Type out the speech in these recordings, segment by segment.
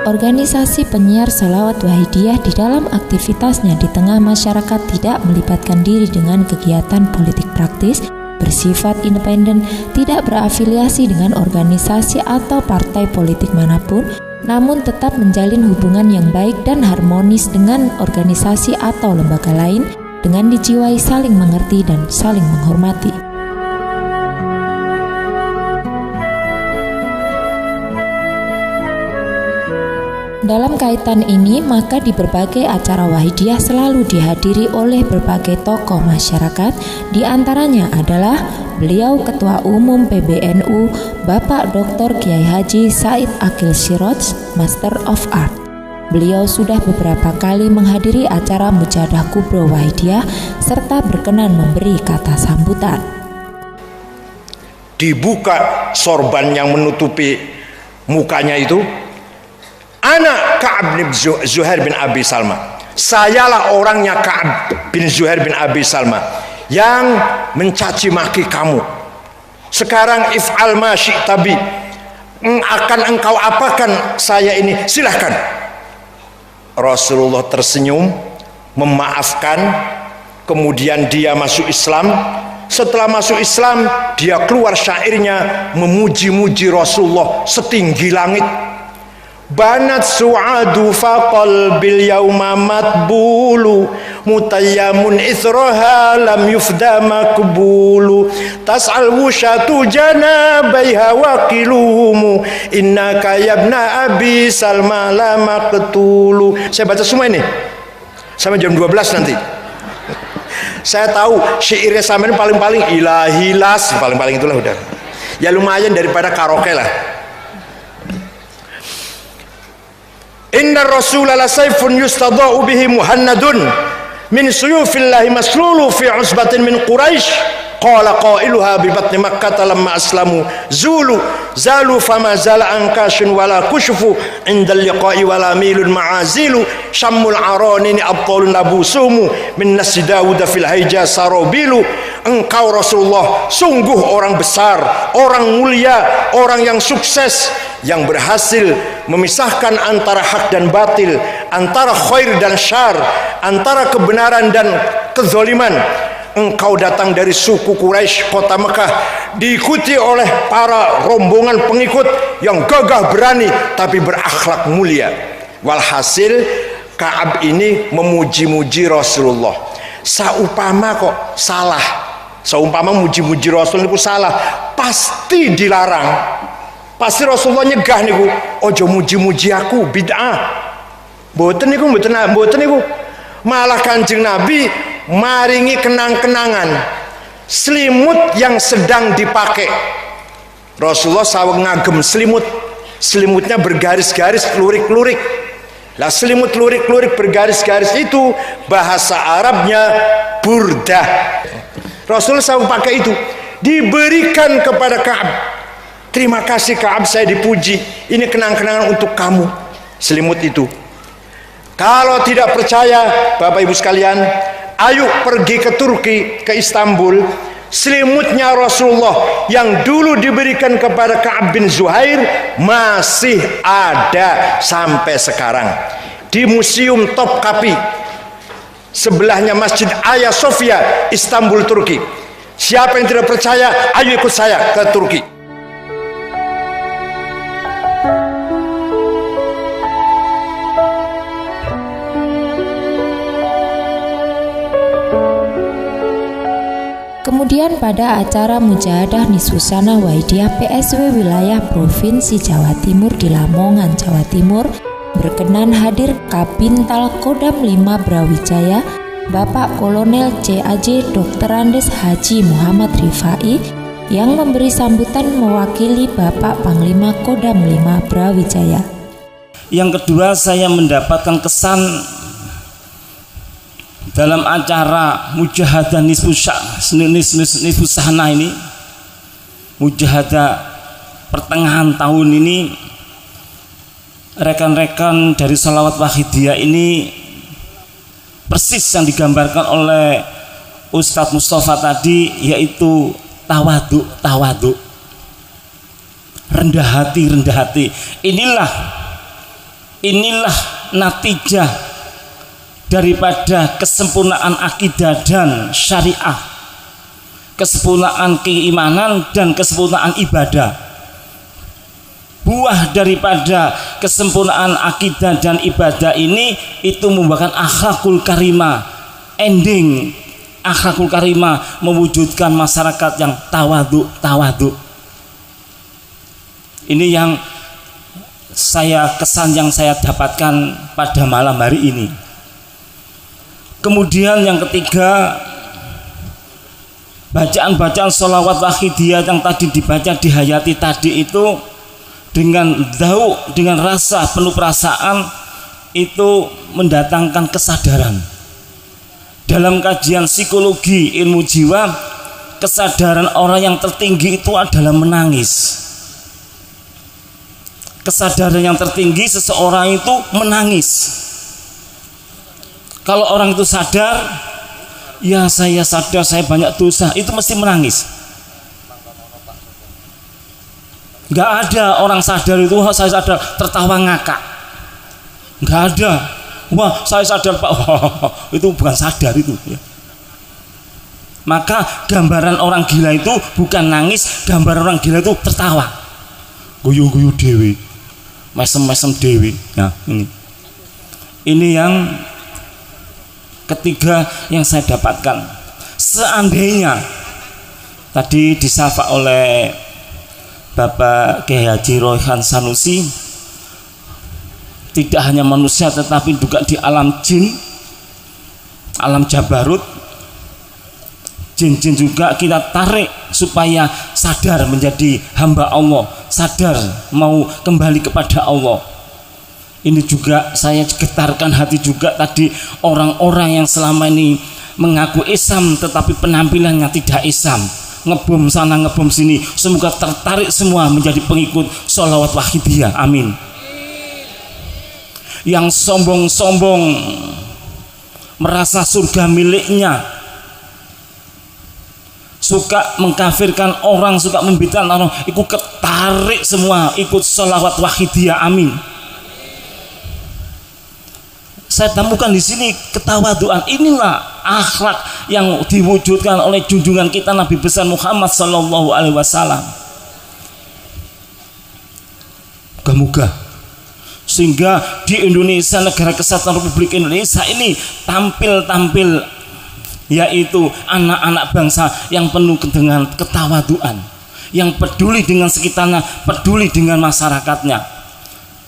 Organisasi penyiar Sholawat Wahidiyah di dalam aktivitasnya di tengah masyarakat tidak melibatkan diri dengan kegiatan politik praktis, bersifat independen, tidak berafiliasi dengan organisasi atau partai politik manapun, namun tetap menjalin hubungan yang baik dan harmonis dengan organisasi atau lembaga lain dengan dijiwai saling mengerti dan saling menghormati. Dalam kaitan ini, maka di berbagai acara Wahidiyah selalu dihadiri oleh berbagai tokoh masyarakat, di antaranya adalah beliau Ketua Umum PBNU, Bapak Dr. Kiai Haji Said Akil Siroj, Master of Art. Beliau sudah beberapa kali menghadiri acara Mujahadah Kubro Wahidiyah serta berkenan memberi kata sambutan. Dibuka sorban yang menutupi mukanya itu, Anak Ka'ab bin Zuhair bin Abi Salma. Sayalah orangnya Ka'ab bin Zuhair bin Abi Salma yang mencaci maki kamu. Sekarang if'al ma syi'ta bi, akan engkau apakan saya ini, silahkan. Rasulullah tersenyum, memaafkan, kemudian dia masuk Islam. Setelah masuk Islam, dia keluar syairnya memuji-muji Rasulullah setinggi langit. Banat su'adu faqal bil yauma matbulu mutayyamun ithroha lam yufda makbulu tas'al wushatu janabaiha waqilumu innaka yabna abi salma la maqtulu. Saya baca semua ini sampai jam 12 nanti. Saya tahu syairnya sama ini paling-paling ilahilas, paling-paling itulah udah. Ya lumayan daripada karaoke lah. Inna Rasulullah sayfun yustadha'u bihi muhannadun min suyufillahi maslulu fi usbatin min Quraisy. Qala qailuha bi batni Makkah lamma aslamu zalu fama zala ankashun wala kushfu indal liqa'i wala milun ma'azilu syammul aranin abtalun nabusumu min nasi Dawud fil haija sarobilu. Engkau Rasulullah sungguh orang besar, orang mulia, orang yang sukses, yang berhasil memisahkan antara hak dan batil, antara khair dan syar, antara kebenaran dan kezaliman. Engkau datang dari suku Quraisy, kota Mekah, diikuti oleh para rombongan pengikut yang gagah berani tapi berakhlak mulia. Walhasil Ka'ab ini memuji-muji Rasulullah. Saumpama kok salah, saumpama muji-muji Rasul itu salah, pasti dilarang. Pasti Rasulullah nyegah niku, ojo muji-muji aku, bid'ah. Mboten niku, mboten niku. Malah Kanjeng Nabi maringi kenang-kenangan selimut yang sedang dipakai. Rasulullah sawang ngagem selimutnya bergaris-garis, lurik-lurik. Lah selimut lurik-lurik bergaris-garis itu bahasa Arabnya burdah. Rasulullah sawang pakai itu, diberikan kepada Ka'ab. Terima kasih Ka'ab, saya dipuji. Ini kenang-kenangan untuk kamu, selimut itu. Kalau tidak percaya Bapak Ibu sekalian, ayo pergi ke Turki, ke Istanbul. Selimutnya Rasulullah yang dulu diberikan kepada Ka'ab bin Zuhair masih ada sampai sekarang di Museum Topkapi, sebelahnya Masjid Hagia Sophia, Istanbul, Turki. Siapa yang tidak percaya, ayo ikut saya ke Turki. Kemudian pada acara Mujahadah Nisfusana Wahidiyah PSW wilayah Provinsi Jawa Timur di Lamongan, Jawa Timur, berkenan hadir Kabintal Kodam 5 Brawijaya, Bapak Kolonel CAJ Dr. Andes Haji Muhammad Rifai, yang memberi sambutan mewakili Bapak Panglima Kodam 5 Brawijaya. Yang kedua, saya mendapatkan kesan dalam acara Mujahadah Nisfusana ini, Mujahadah pertengahan tahun ini, rekan-rekan dari Sholawat Wahidiyah ini persis yang digambarkan oleh Ustadz Mustafa tadi, yaitu tawadu, rendah hati. Inilah Inilah natijah daripada kesempurnaan akidah dan syariah, kesempurnaan keimanan dan kesempurnaan ibadah. Buah daripada kesempurnaan akidah dan ibadah ini itu membuahkan akhlakul karimah. Ending akhlakul karimah mewujudkan masyarakat yang tawadhu. Ini yang kesan yang saya dapatkan pada malam hari ini. Kemudian yang ketiga, bacaan-bacaan sholawat wahidiyah yang tadi dibaca di hayati tadi itu dengan dzauq, dengan rasa penuh perasaan, itu mendatangkan kesadaran. Dalam kajian psikologi ilmu jiwa, kesadaran orang yang tertinggi itu adalah menangis. Kesadaran yang tertinggi seseorang itu menangis. Kalau orang itu sadar, ya saya sadar saya banyak dosa, itu mesti menangis. Nggak ada orang sadar itu, wah saya sadar, tertawa ngakak. Nggak ada. Wah saya sadar Pak, itu bukan sadar itu ya. Maka gambaran orang gila itu bukan nangis, gambaran orang gila itu tertawa, guyu-guyu dewi, mesem-mesem dewi. Nah ini yang ketiga yang saya dapatkan. Seandainya tadi disapa oleh Bapak Kiai Haji Royhan Sanusi, tidak hanya manusia tetapi juga di alam jin, alam jabarut, jin-jin juga kita tarik supaya sadar menjadi hamba Allah, sadar mau kembali kepada Allah. Ini juga saya getarkan hati juga tadi orang-orang yang selama ini mengaku Islam tetapi penampilannya tidak Islam, ngebom sana ngebom sini, semoga tertarik semua menjadi pengikut sholawat wahidiyah, amin. Yang sombong-sombong merasa surga miliknya, suka mengkafirkan orang, suka membid'ahkan orang, ikut ketarik semua ikut sholawat wahidiyah, amin. Saya temukan di sini ketawaduan. Inilah akhlak yang diwujudkan oleh junjungan kita Nabi besar Muhammad sallallahu alaihi wasallam. Moga-moga sehingga di Indonesia, negara kesatuan Republik Indonesia ini tampil yaitu anak-anak bangsa yang penuh dengan ketawaduan, yang peduli dengan sekitarnya, peduli dengan masyarakatnya.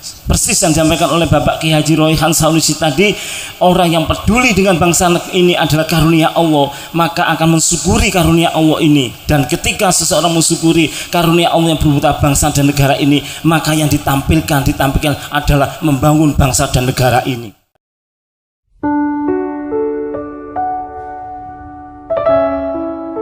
Persis yang disampaikan oleh Bapak Kiai Haji Royhan Sanusi tadi, orang yang peduli dengan bangsa ini adalah karunia Allah, maka akan mensyukuri karunia Allah ini. Dan ketika seseorang mensyukuri karunia Allah yang berupa bangsa dan negara ini, maka yang ditampilkan adalah membangun bangsa dan negara ini.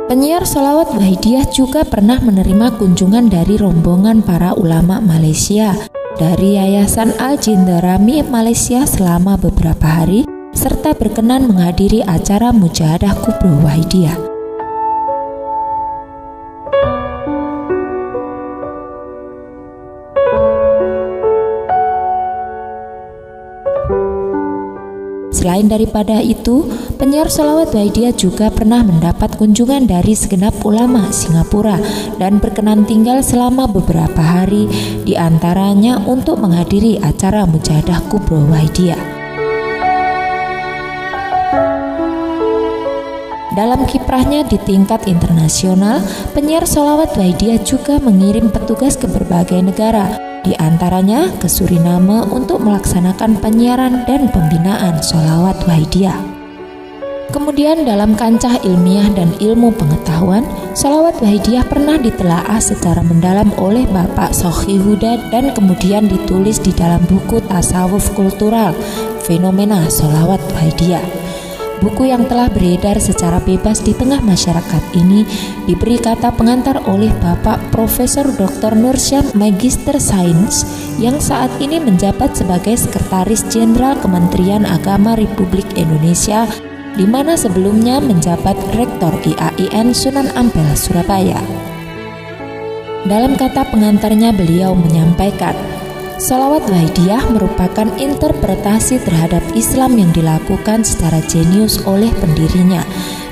Penyiar sholawat wahidiyah juga pernah menerima kunjungan dari rombongan para ulama Malaysia dari Yayasan Al-Jindarami Malaysia selama beberapa hari, serta berkenan menghadiri acara Mujahadah Kubro Wahidiyah. Selain daripada itu, penyiar sholawat wahidiyah juga pernah mendapat kunjungan dari segenap ulama Singapura dan berkenan tinggal selama beberapa hari, di antaranya untuk menghadiri acara Mujahadah Kubro Wahidiyah. Dalam kiprahnya di tingkat internasional, penyiar sholawat wahidiyah juga mengirim petugas ke berbagai negara, di antaranya ke Suriname untuk melaksanakan penyiaran dan pembinaan sholawat wahidiyah. Kemudian dalam kancah ilmiah dan ilmu pengetahuan, sholawat wahidiyah pernah ditelaah secara mendalam oleh Bapak Sohi Huda dan kemudian ditulis di dalam buku Tasawuf Kultural, Fenomena Sholawat Wahidiyah. Buku yang telah beredar secara bebas di tengah masyarakat ini diberi kata pengantar oleh Bapak Profesor Dr. Nursyam Magister Sains yang saat ini menjabat sebagai Sekretaris Jenderal Kementerian Agama Republik Indonesia, di mana sebelumnya menjabat Rektor IAIN Sunan Ampel, Surabaya. Dalam kata pengantarnya beliau menyampaikan, Sholawat Wahidiyah merupakan interpretasi terhadap Islam yang dilakukan secara jenius oleh pendirinya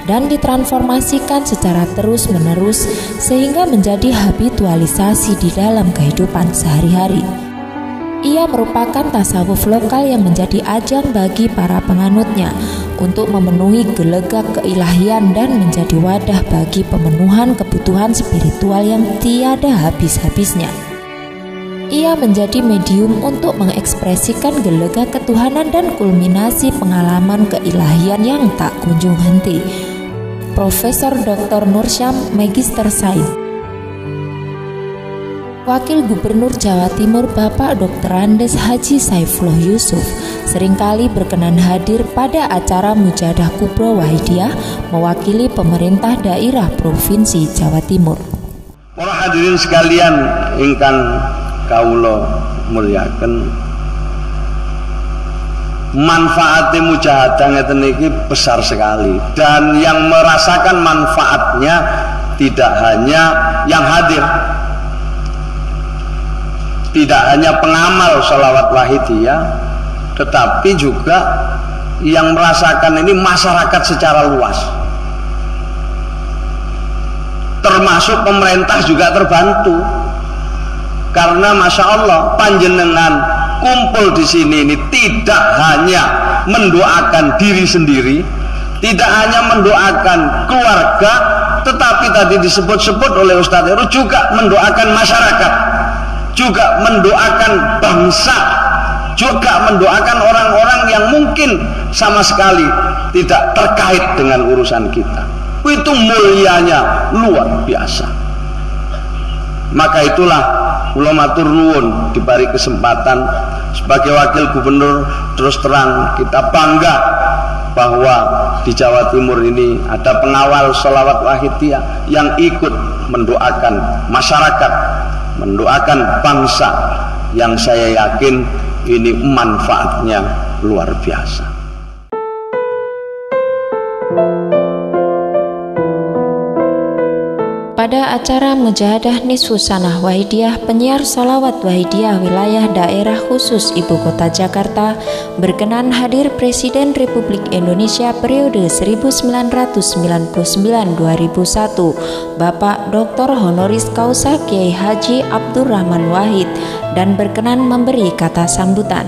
dan ditransformasikan secara terus-menerus sehingga menjadi habitualisasi di dalam kehidupan sehari-hari. Ia merupakan tasawuf lokal yang menjadi ajang bagi para penganutnya untuk memenuhi gelegak keilahian dan menjadi wadah bagi pemenuhan kebutuhan spiritual yang tiada habis-habisnya. Ia menjadi medium untuk mengekspresikan gelegak ketuhanan dan kulminasi pengalaman keilahian yang tak kunjung henti. Profesor Dr. Nursyam, Magister Sains. Wakil Gubernur Jawa Timur Bapak Dr. Andes Haji Saifullah Yusuf seringkali berkenan hadir pada acara Mujahadah Kubro Wahidiyah mewakili pemerintah daerah Provinsi Jawa Timur. Para hadirin sekalian ingkang kawula mulyaken, manfaatnya mujahadah ngeten iki besar sekali, dan yang merasakan manfaatnya tidak hanya yang hadir, tidak hanya pengamal sholawat wahidiyah, tetapi juga yang merasakan ini masyarakat secara luas, termasuk pemerintah juga terbantu. Karena Masya Allah panjenengan kumpul di sini ini tidak hanya mendoakan diri sendiri, tidak hanya mendoakan keluarga, tetapi tadi disebut-sebut oleh Ustadz Heru juga mendoakan masyarakat, juga mendoakan bangsa, juga mendoakan orang-orang yang mungkin sama sekali tidak terkait dengan urusan kita. Itu mulianya luar biasa. Maka itulah kula matur nuwun diberi kesempatan sebagai wakil gubernur, terus terang kita bangga bahwa di Jawa Timur ini ada pengawal sholawat wahidiyah yang ikut mendoakan masyarakat, mendoakan bangsa, yang saya yakin ini manfaatnya luar biasa. Pada acara Mujahadah Nisfus Sanah Wahidiyah, penyiar sholawat Wahidiyah wilayah daerah khusus Ibu Kota Jakarta berkenan hadir Presiden Republik Indonesia periode 1999-2001 Bapak Dr. Honoris Causa Kiai Haji Abdurrahman Wahid dan berkenan memberi kata sambutan.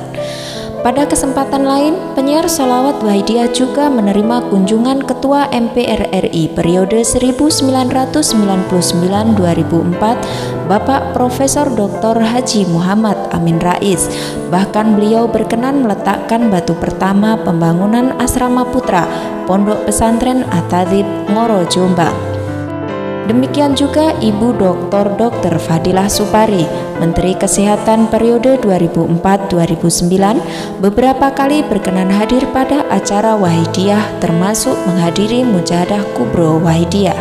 Pada kesempatan lain, penyiar sholawat Wahidiyah juga menerima kunjungan Ketua MPR RI periode 1999-2004 Bapak Profesor Dr. Haji Muhammad Amin Rais. Bahkan beliau berkenan meletakkan batu pertama pembangunan Asrama Putra Pondok Pesantren At-Tadzib Ngoro Jombang. Demikian juga Ibu Dr. Fadilah Supari, Menteri Kesehatan periode 2004-2009, beberapa kali berkenan hadir pada acara Wahidiyah termasuk menghadiri Mujahadah Kubro Wahidiyah.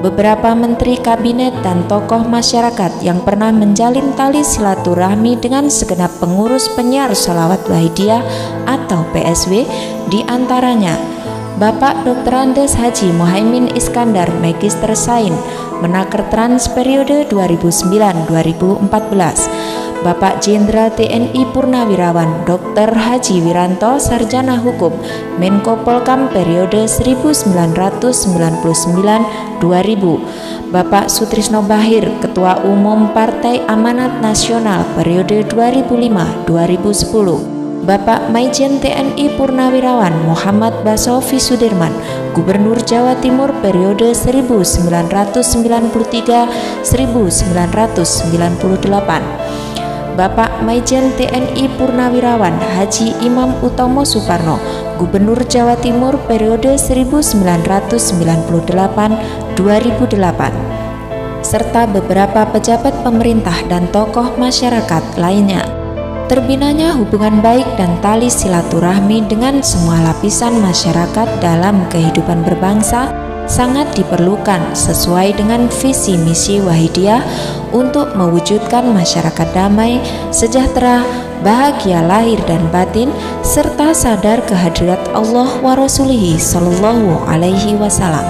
Beberapa menteri kabinet dan tokoh masyarakat yang pernah menjalin tali silaturahmi dengan segenap pengurus penyiar sholawat Wahidiyah atau PSW, diantaranya Bapak Dr. Andes Haji Muhaimin Iskandar, Magister Sains, Menaker Trans periode 2009-2014, Bapak Jenderal TNI Purnawirawan Dr. Haji Wiranto, Sarjana Hukum, Menko Polkam periode 1999-2000, Bapak Sutrisno Bahir, Ketua Umum Partai Amanat Nasional periode 2005-2010, Bapak Maijen TNI Purnawirawan Muhammad Basofi Sudirman, Gubernur Jawa Timur periode 1998, Bapak Maijen TNI Purnawirawan Haji Imam Utomo Suparno, Gubernur Jawa Timur periode 1998-2008, serta beberapa pejabat pemerintah dan tokoh masyarakat lainnya. Terbinanya hubungan baik dan tali silaturahmi dengan semua lapisan masyarakat dalam kehidupan berbangsa sangat diperlukan sesuai dengan visi misi Wahidiyah untuk mewujudkan masyarakat damai, sejahtera, bahagia lahir dan batin, serta sadar kehadirat Allah wa Rasulihi Sallallahu Alaihi Wasallam.